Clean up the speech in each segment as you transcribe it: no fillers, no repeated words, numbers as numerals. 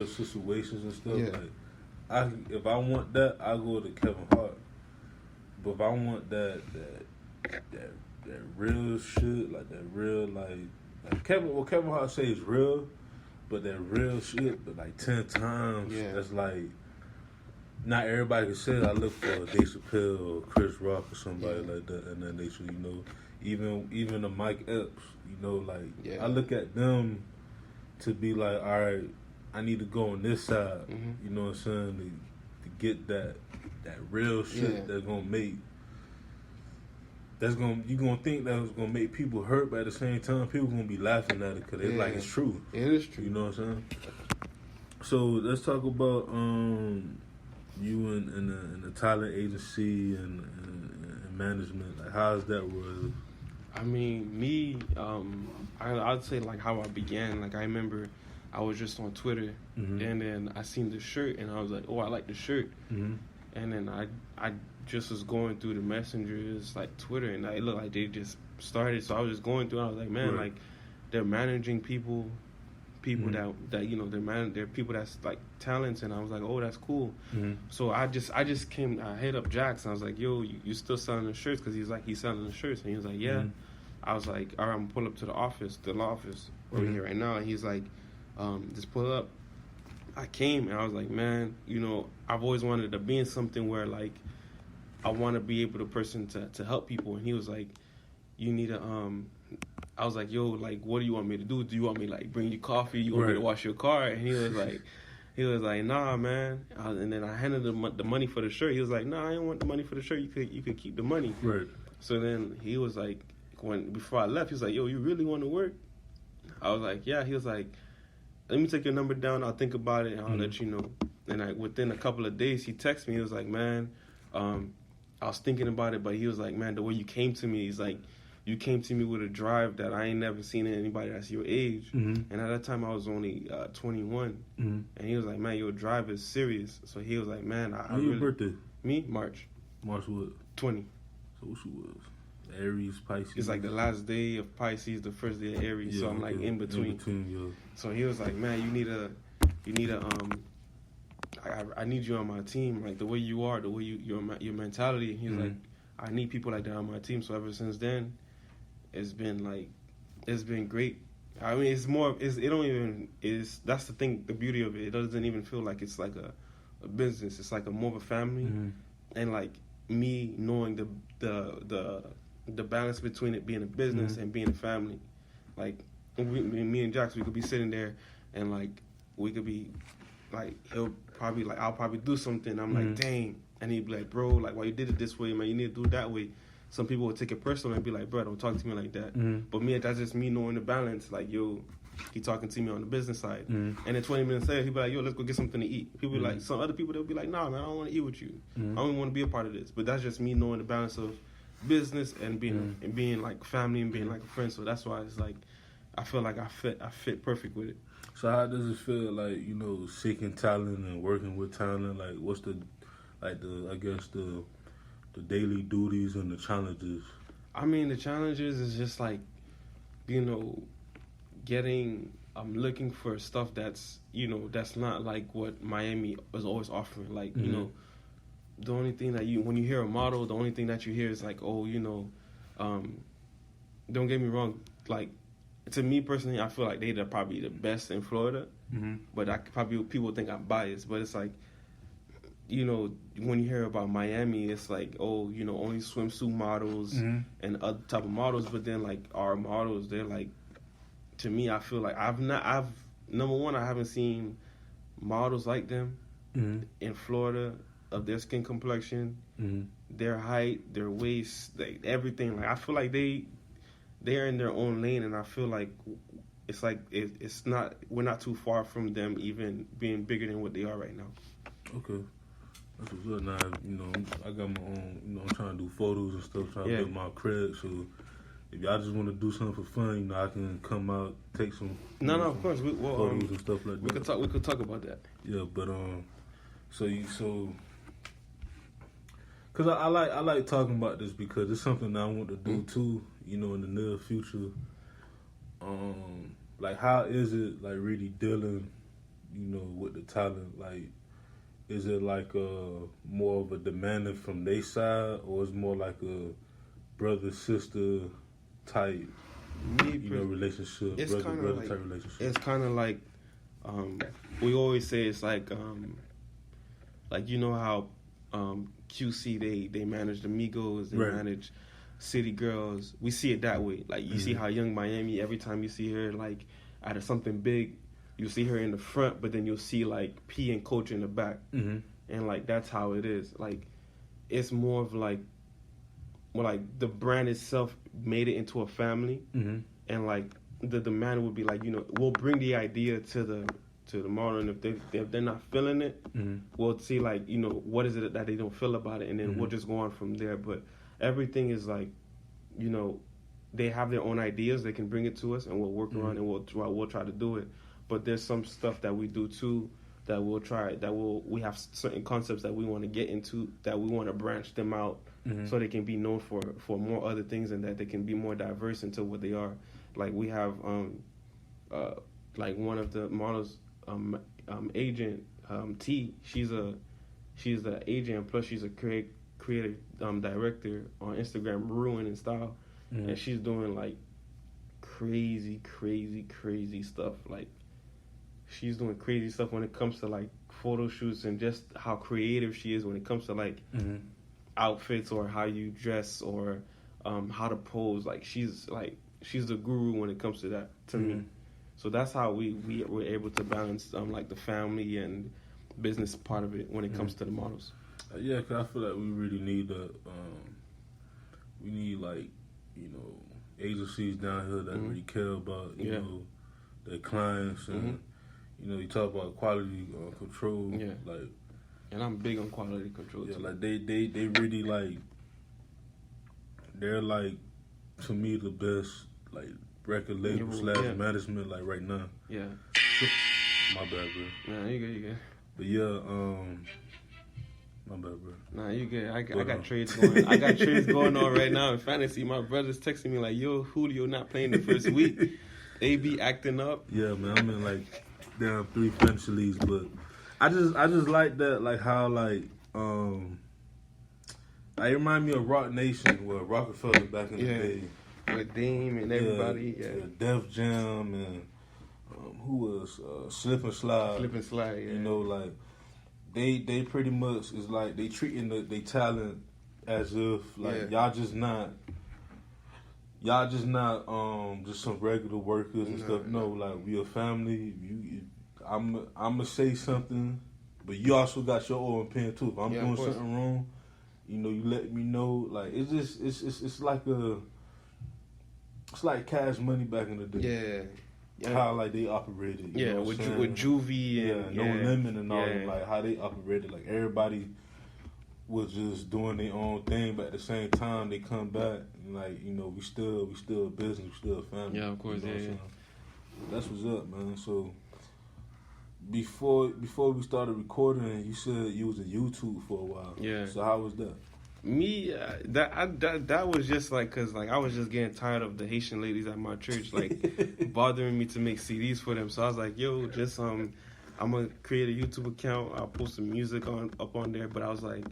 situations and stuff. Yeah. If I want that, I go to Kevin Hart. But if I want that real shit, like that real like Kevin Hart say is real, but that real shit, but like 10 times. Yeah. That's like not everybody can say it. I look for Dave Chappelle or Chris Rock or somebody like that, and then they should, even the Mike Epps, I look at them to be like, all right, I need to go on this side. You know what I'm saying? To get that real shit that's gonna make. You gonna think that it's gonna make people hurt, but at the same time, people gonna be laughing at it because it's like it's true. It is true. You know what I'm saying? So let's talk about you in the talent agency and management. Like, how's that world? I mean, me, I'd say like how I began. Like I remember, I was just on Twitter, and then I seen the shirt, and I was like, oh, I like the shirt. And then I just was going through the messengers, like Twitter, and it looked like they just started. So I was just going through, and I was like, man, like they're managing people that they're people that's like talents, and I was like, oh, that's cool. So I just hit up Jax, and I was like, yo, you still selling the shirts? Because he's selling the shirts, and he was like, yeah. I was like, all right, I'm gonna pull up to the law office over here right now, and he's like, just pull up. I came, and I was like, man, I've always wanted to be in something where like I want to be able to help people. And he was like, you need a I was like, yo, like, what do you want me to do? Do you want me to, like, bring you coffee? You want me to wash your car? And he was like, nah, man. And then I handed him the money for the shirt. He was like, nah, I didn't want the money for the shirt. You could keep the money. Right. So then he was like, before I left, he was like, yo, you really want to work? I was like, yeah. He was like, let me take your number down. I'll think about it, and I'll let you know. And within a couple of days, he texted me. He was like, man, I was thinking about it, but he was like, man, the way you came to me, he's like, you came to me with a drive that I ain't never seen in anybody that's your age. And at that time, I was only 21. And he was like, man, your drive is serious. So he was like, man, When your birthday? Me? March. March what? 20. So what you was? Aries, Pisces? It's like the last day of Pisces, the first day of Aries. Yeah, so I'm like in between. So he was like, man, you need a I need you on my team, like the way you are, the way your mentality. He's like, I need people like that on my team. So ever since then, it's been great. I mean, that's the thing, the beauty of it. It doesn't even feel like it's like a business. It's like more of a family, and like me knowing the balance between it being a business and being a family. Like me and Jax, we could be sitting there, and like we could be like I'll probably do something. I'm like, dang. And he'd be like, bro, like, why you did it this way, man? You need to do it that way. Some people would take it personal and be like, bro, don't talk to me like that. But me, that's just me knowing the balance. Like, yo, he talking to me on the business side. And then 20 minutes later, he'd be like, yo, let's go get something to eat. People be like, some other people, they'll be like, nah, man, I don't want to eat with you. I don't want to be a part of this. But that's just me knowing the balance of business and being like family and being like a friend. So that's why it's like, I feel like I fit perfect with it. So how does it feel like, seeking talent and working with talent? Like, what's the daily duties and the challenges? I mean, the challenges is just like, I'm looking for stuff that's not like what Miami was always offering. Like, the only thing that when you hear a model, the only thing that you hear is like, oh, don't get me wrong, like, to me personally, I feel like they're probably the best in Florida, but people think I'm biased, but it's like, when you hear about Miami, it's like, oh, only swimsuit models and other type of models, but then like our models, they're like, to me, I feel like number one, I haven't seen models like them in Florida of their skin complexion, their height, their waist, like everything. Like I feel like they're in their own lane, and I feel like it's like it's not, we're not too far from them even being bigger than what they are right now. Okay. That's what's good. Now, I got my own, I'm trying to do photos and stuff, trying to build my credit. So if y'all just want to do something for fun, I can come out, take some of course, photos and stuff like that. We could talk about that. Yeah, but because I like talking about this because it's something that I want to do too, in the near future. Like, how is it like really dealing with the talent, like, is it like more of a demanding from their side, or is more like a brother sister type, relationship? It's brother type relationship. It's kind of like, we always say it's like how QC they manage the Migos, they manage City Girls. We see it that way. Like you see how Young Miami, every time you see her like at something big, you'll see her in the front, but then you'll see like P and Coach in the back, and like that's how it is. Like it's more of like, well, like the brand itself made it into a family, and like the demand would be like, we'll bring the idea to the model, and if they're not feeling it, we'll see like what is it that they don't feel about it, and then we'll just go on from there. But everything is like, they have their own ideas, they can bring it to us, and we'll work around and we'll try to do it. But there's some stuff that we do too that we'll try, we have certain concepts that we want to get into, that we want to branch them out so they can be known for more other things, and that they can be more diverse into what they are. Like we have like one of the models, agent, T, she's the agent, plus she's a creative director on Instagram, Ruin and Style, and she's doing like crazy stuff. Like she's doing crazy stuff when it comes to like photo shoots, and just how creative she is when it comes to like outfits, or how you dress, or how to pose. Like she's the guru when it comes to that to me. So that's how we were able to balance like the family and business part of it when it comes to the models. Yeah, cause I feel like we really need like agencies down here that really care about their clients, and you talk about quality control. Yeah, like, and I'm big on quality control. Yeah, too. like they really like, they're like, to me, the best like record label / management like right now. Yeah. My bad, bro. Nah, you good. But yeah, my bad, bro. Nah, you good. I got trades going. I got trades going on right now in fantasy. My brother's texting me like, "Yo, Julio not playing the first week. AB acting up." Yeah, man. I'm in like down 3 fantasy leagues, but I just like that, like how like it remind me of Rock Nation, where Rockefeller back in the day. With Dame and everybody, Def Jam, and who was Slip and Slide. Yeah. Like they pretty much is like they treating they talent as if like y'all just not just some regular workers and stuff. No, like we a family. I'ma say something, but you also got your own opinion too. If I'm doing something wrong, you let me know. Like it's like Cash Money back in the day. Yeah. How like they operated. You know what with Juvie and No Limit and all them, like how they operated. Like everybody was just doing their own thing, but at the same time they come back and like we still a business, we still a family. Yeah, of course, That's what's up, man. So before we started recording, you said you was in YouTube for a while. Yeah. So how was that? Me, that was just like, cause like I was just getting tired of the Haitian ladies at my church like bothering me to make CDs for them. So I was like, yo, just I'm gonna create a YouTube account. I'll post some music up on there. But I was like,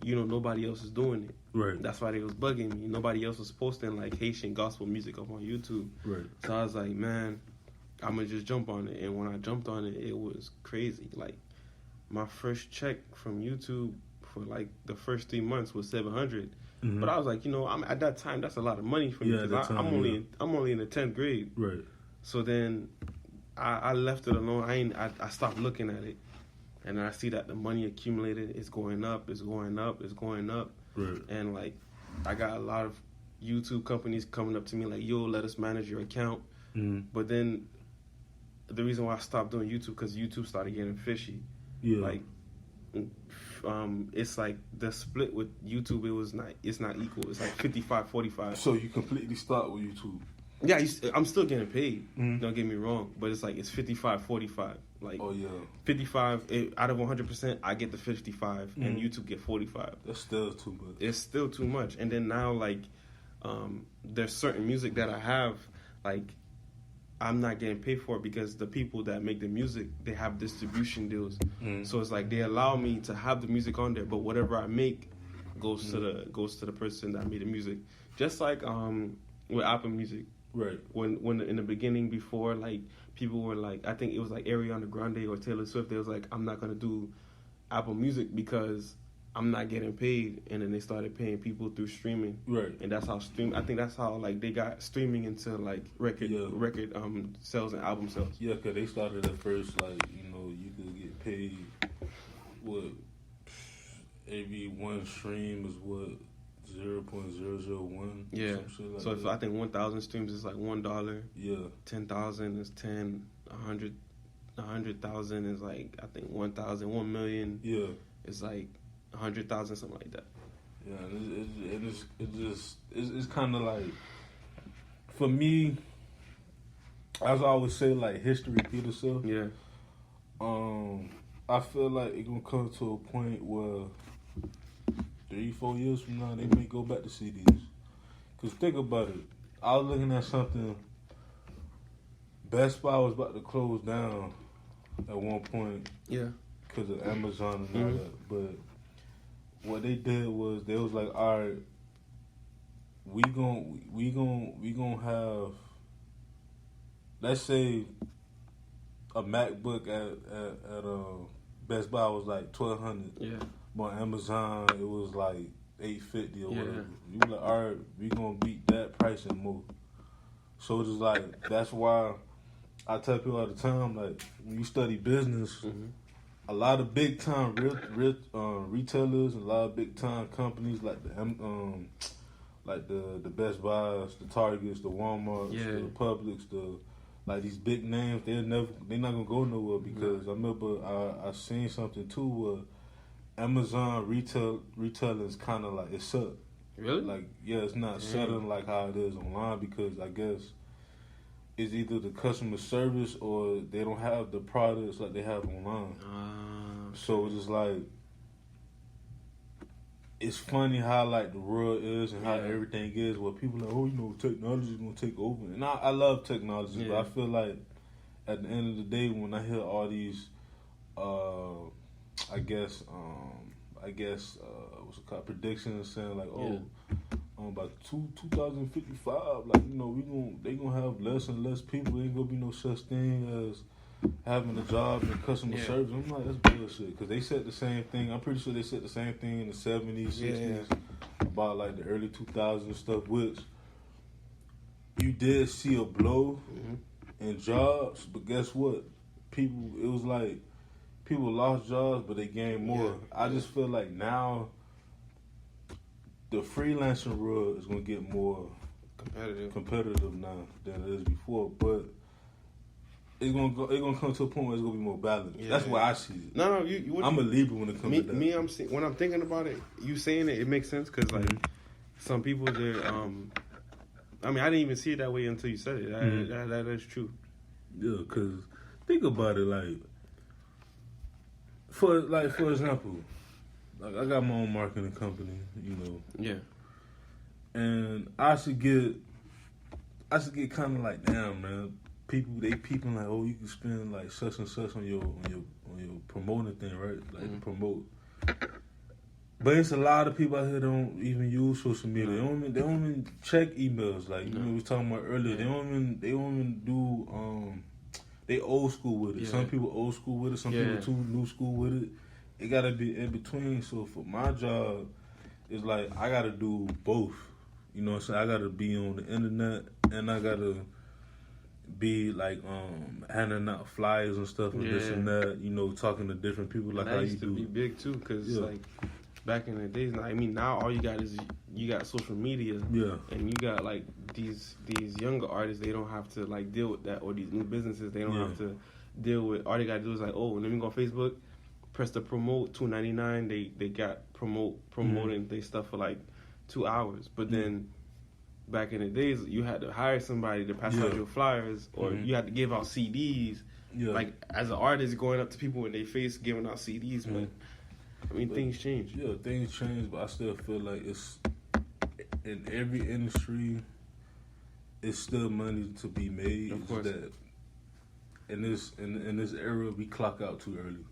nobody else is doing it. Right. That's why they was bugging me. Nobody else was posting like Haitian gospel music up on YouTube. Right. So I was like, man, I'm gonna just jump on it. And when I jumped on it, it was crazy. Like my first check from YouTube for like the first 3 months was $700, but I was like, I'm at that time, that's a lot of money for me, because I'm only in the 10th grade. Right. So then I left it alone. I stopped looking at it, and then I see that the money accumulated. It's going up. Right. And like I got a lot of YouTube companies coming up to me like, yo, let us manage your account. But then the reason why I stopped doing YouTube, because YouTube started getting fishy. Yeah. Like it's like the split with YouTube, it's not equal. It's like 55-45. So you completely stopped with YouTube? Yeah, I'm still getting paid. Don't get me wrong, but it's like it's 55-45. Like 55 out of 100%, I get the 55, and YouTube get 45. That's still too much. It's still too much. And then now like there's certain music that I have, like I'm not getting paid for it because the people that make the music, they have distribution deals. So it's like they allow me to have the music on there, but whatever I make goes to the person that made the music. Just like with Apple Music. Right. When in the beginning, before, like, people were like, I think it was like Ariana Grande or Taylor Swift, they was like, I'm not gonna do Apple Music because I'm not getting paid, and then they started paying people through streaming. Right. And that's how I think that's how, like, they got streaming into, like, record sales and album sales. Yeah, because they started at first, like, you could get paid, every one stream is 0.001. Yeah. Like so if I think 1,000 streams is like $1. Yeah. 10,000 is 10. 100,000 is like, I think 1,000. 1 million. Yeah. Is like 100,000, something like that. Yeah, and it's kind of like, for me, as I always say, like, history repeats itself. Yeah. I feel like it's gonna come to a point where 3-4 years from now they may go back to CDs. Cause think about it, I was looking at something. Best Buy was about to close down at one point. Yeah. Because of Amazon and all that, but what they did was they was like, all right, we gon' have, let's say, a MacBook at Best Buy was like $1,200. Yeah. But on Amazon it was like $850 or whatever. You were like, all right, we gonna beat that price and more. So it's just like, that's why I tell people all the time, like, when you study business. A lot of big time retailers, a lot of big time companies like the Best Buys, the Targets, the Walmarts, the Publix, like these big names, they're not gonna go nowhere because I remember I seen something too where Amazon retailing is kind of like, it's up. Really? Like, yeah, it's not selling like how it is online because I guess it's either the customer service or they don't have the products like they have online. So it's just like, it's funny how, like, the world is and how everything is, where people are like, technology's gonna take over. And I love technology, but I feel like at the end of the day, when I hear all these, I guess what's it called, predictions saying like, by 2055, like, they gonna have less and less people. There ain't gonna be no such thing as having a job in customer service. I'm like, that's bullshit. Because they said the same thing. I'm pretty sure they said the same thing in the 70s, 60s about like the early 2000s stuff, which you did see a blow in jobs, but guess what? It was like people lost jobs, but they gained more. I just feel like now the freelancing world is going to get more competitive now than it is before, but it's gonna come to a point where it's gonna be more balanced. That's why I see it. No, I'm a Libra when it comes to that. When I'm thinking about it, you saying it makes sense because like some people, they're I didn't even see it that way until you said it. That is true. Yeah, because think about it, like for example, like I got my own marketing company, Yeah. And I should get kind of like, damn, man. People like, oh, you can spend like such and such on your promoting thing, right? Like promote. But it's a lot of people out here that don't even use social media. They don't even check emails. Like we was talking about earlier. They don't even do. They old school with it. Some people old school with it. Some people too new school with it. It gotta be in between. So for my job, it's like I gotta do both. You know what I'm saying? I gotta be on the internet and I gotta be like handing out flyers and stuff and this and that, talking to different people like how you do. That used to be big too, because like back in the days, now all you got is you got social media, and you got like these younger artists. They don't have to like deal with that, or these new businesses they don't have to deal with. All they gotta do is like, let me go on Facebook, press the promote, $2.99. They got promoting their stuff for like 2 hours, but then. Back in the days, you had to hire somebody to pass out your flyers, or you had to give out CDs. Yeah. Like, as an artist, going up to people in their face, giving out CDs, but things change. Yeah, things change, but I still feel like it's in every industry, it's still money to be made. Of course. That in this era we clock out too early.